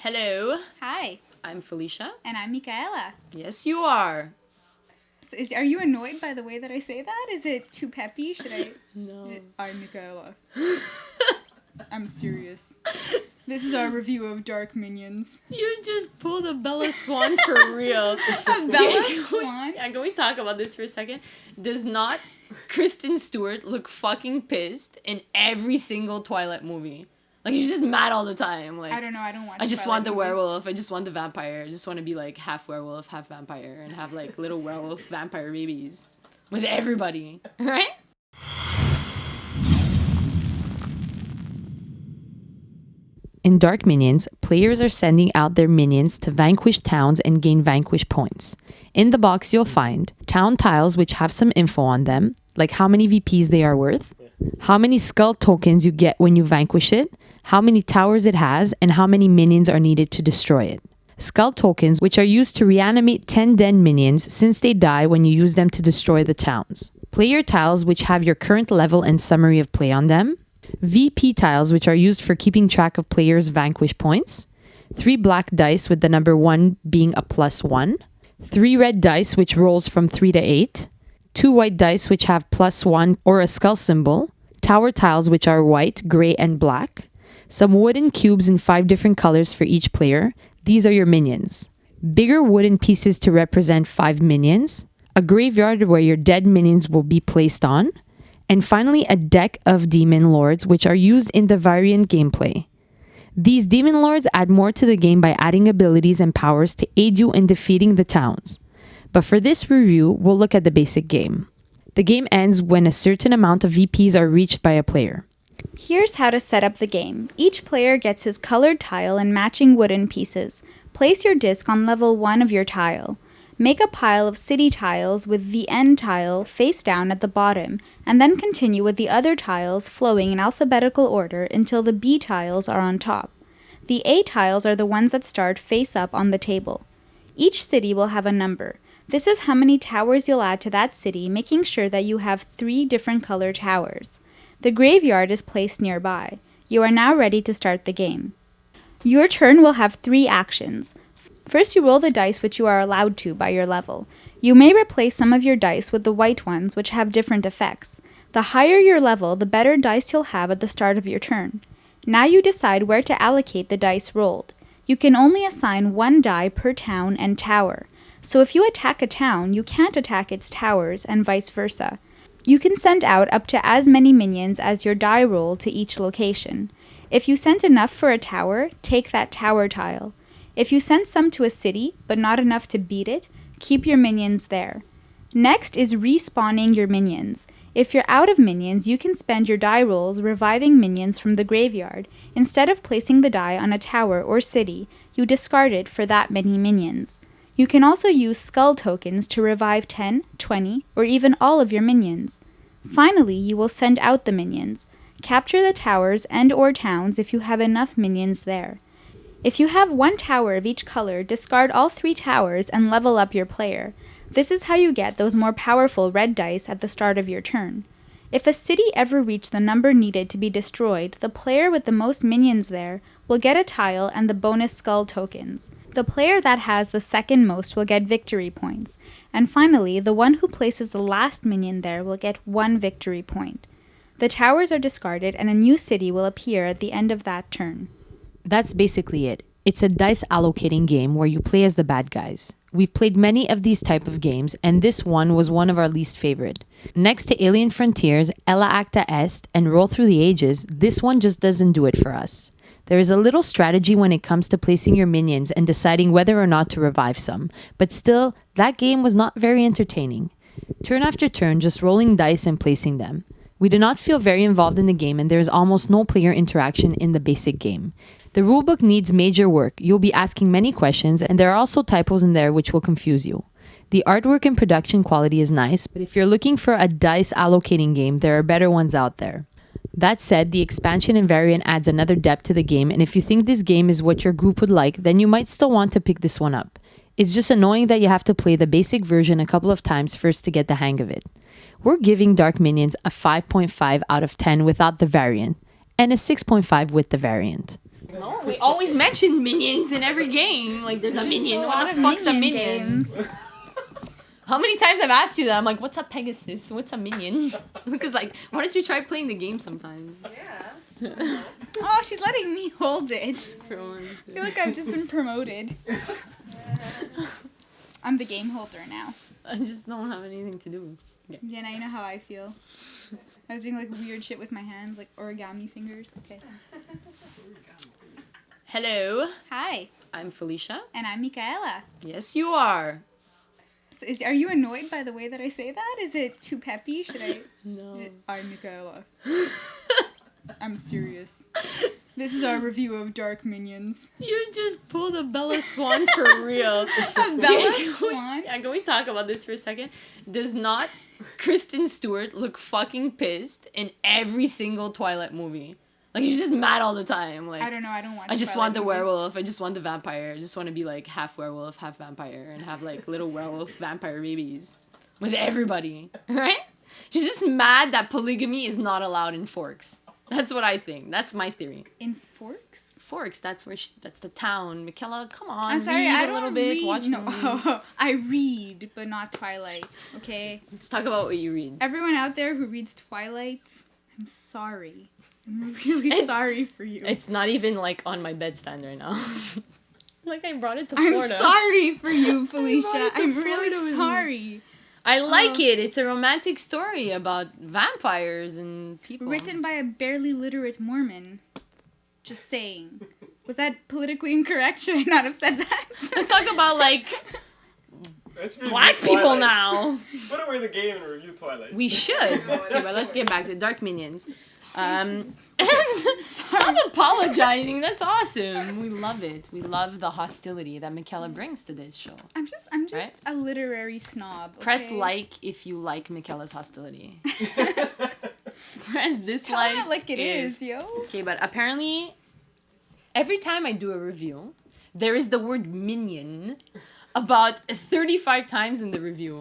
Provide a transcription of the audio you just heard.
Hello, Hi, I'm Felicia. and I'm Michaela. Yes, you are. So are you annoyed by the way that I say that? Is it too peppy? Should I? No. I'm Michaela. I'm serious. This is our review of Dark Minions. You just pulled a Bella Swan for real. Bella Swan? Yeah, can we talk about this for a second? Does not Kristen Stewart look fucking pissed in every single Twilight movie? Like, she's just mad all the time. Like, I don't know. I don't watch. I just Twilight want the movies. werewolf. I just want the vampire. I just want to be like half werewolf, half vampire, and have like little werewolf vampire babies with everybody, right? In Dark Minions, players are sending out their minions to vanquish towns and gain vanquish points. In the box, you'll find town tiles which have some info on them, like how many VPs they are worth, how many skull tokens you get when you vanquish it, how many towers it has, and how many minions are needed to destroy it. Skull tokens, which are used to reanimate 10 dead minions since they die when you use them to destroy the towns. Player tiles, which have your current level and summary of play on them. VP tiles, which are used for keeping track of players' vanquish points. 3 black dice with the number 1 being a +1. 3 red dice, which rolls from 3 to 8. 2 white dice, which have +1 or a skull symbol. Tower tiles, which are white, gray, and black. Some wooden cubes in 5 different colors for each player. These are your minions. Bigger wooden pieces to represent 5 minions. A graveyard where your dead minions will be placed on. And finally, a deck of Demon Lords, which are used in the variant gameplay. These Demon Lords add more to the game by adding abilities and powers to aid you in defeating the towns. But for this review, we'll look at the basic game. The game ends when a certain amount of VPs are reached by a player. Here's how to set up the game. Each player gets his colored tile and matching wooden pieces. Place your disc on level 1 of your tile. Make a pile of city tiles with the N tile face down at the bottom, and then continue with the other tiles flowing in alphabetical order until the B tiles are on top. The A tiles are the ones that start face up on the table. Each city will have a number. This is how many towers you'll add to that city, making sure that you have 3 different color towers. The graveyard is placed nearby. You are now ready to start the game. Your turn will have 3 actions. First, you roll the dice which you are allowed to by your level. You may replace some of your dice with the white ones which have different effects. The higher your level, the better dice you'll have at the start of your turn. Now you decide where to allocate the dice rolled. You can only assign 1 die per town and tower. So if you attack a town, you can't attack its towers and vice versa. You can send out up to as many minions as your die roll to each location. If you sent enough for a tower, take that tower tile. If you send some to a city, but not enough to beat it, keep your minions there. Next is respawning your minions. If you're out of minions, you can spend your die rolls reviving minions from the graveyard. Instead of placing the die on a tower or city, you discard it for that many minions. You can also use skull tokens to revive 10, 20, or even all of your minions. Finally, you will send out the minions. Capture the towers and or towns if you have enough minions there. If you have 1 tower of each color, discard all 3 towers and level up your player. This is how you get those more powerful red dice at the start of your turn. If a city ever reached the number needed to be destroyed, the player with the most minions there will get a tile and the bonus skull tokens. The player that has the second most will get victory points. And finally, the one who places the last minion there will get 1 victory point. The towers are discarded and a new city will appear at the end of that turn. That's basically it. It's a dice allocating game where you play as the bad guys. We've played many of these type of games, and this one was one of our least favorite. Next to Alien Frontiers, Ella Acta Est, and Roll Through the Ages, this one just doesn't do it for us. There is a little strategy when it comes to placing your minions and deciding whether or not to revive some, but still, that game was not very entertaining. Turn after turn, just rolling dice and placing them. We did not feel very involved in the game, and there is almost no player interaction in the basic game. The rulebook needs major work. You'll be asking many questions, and there are also typos in there which will confuse you. The artwork and production quality is nice, but if you're looking for a dice allocating game, there are better ones out there. That said, the expansion and variant adds another depth to the game, and if you think this game is what your group would like, then you might still want to pick this one up. It's just annoying that you have to play the basic version a couple of times first to get the hang of it. We're giving Dark Minions a 5.5 out of 10 without the variant, and a 6.5 with the variant. No, we always mention minions in every game. Like, there's a minion. A What lot the of fuck's a minion minion? How many times I've asked you that? I'm like, what's a Pegasus? What's a minion? Because, like, why don't you try playing the game sometimes? Yeah. Oh, she's letting me hold it. I feel like I've just been promoted. I'm the game holder now. I just don't have anything to do. Yeah, now you know how I feel. I was doing like weird shit with my hands, like origami fingers. Okay. Hello, Hi, I'm Felicia. and I'm Michaela. Yes, you are. So are you annoyed by the way that I say that? Is it too peppy? Should I? No. I'm Michaela. I'm serious. This is our review of Dark Minions. You just pulled a Bella Swan for real. Bella Swan? Yeah, can we talk about this for a second? Does not Kristen Stewart look fucking pissed in every single Twilight movie? Like, she's just mad all the time. Like, I don't know. I don't watch. I just Twilight want the movies. werewolf. I just want the vampire. I just want to be like half werewolf, half vampire, and have like little werewolf vampire babies with everybody. Right? She's just mad that polygamy is not allowed in Forks. That's what I think. That's my theory. In Forks? Forks. That's where. That's the town. Michaela, come on. I'm sorry. Read I a don't little bit. read. Watch No, the movies. I read, but not Twilight. Okay. Let's talk about what you read. Everyone out there who reads Twilight, I'm sorry. I'm really It's- sorry for you. It's not even like on my bedstand right now. Like, I brought it to I'm Florida. sorry for you, Felicia. it to I'm Florida with really me. sorry. I like Oh. it. It's a romantic story about vampires and people. Written by a barely literate Mormon. Just saying. Was that politically incorrect? Should I not have said that? Let's talk about like Let's review black people Twilight. now. Put away the game and review Twilight. We should. Okay, but let's get back to Dark Minions. Stop apologizing. That's awesome. We love it. We love the hostility that Michaela brings to this show. I'm just Right? a literary snob. Press okay? like if you like Michaela's hostility. Press Tell dislike. it like it if- is, yo. Okay, but apparently, every time I do a review, there is the word minion about 35 times in the review.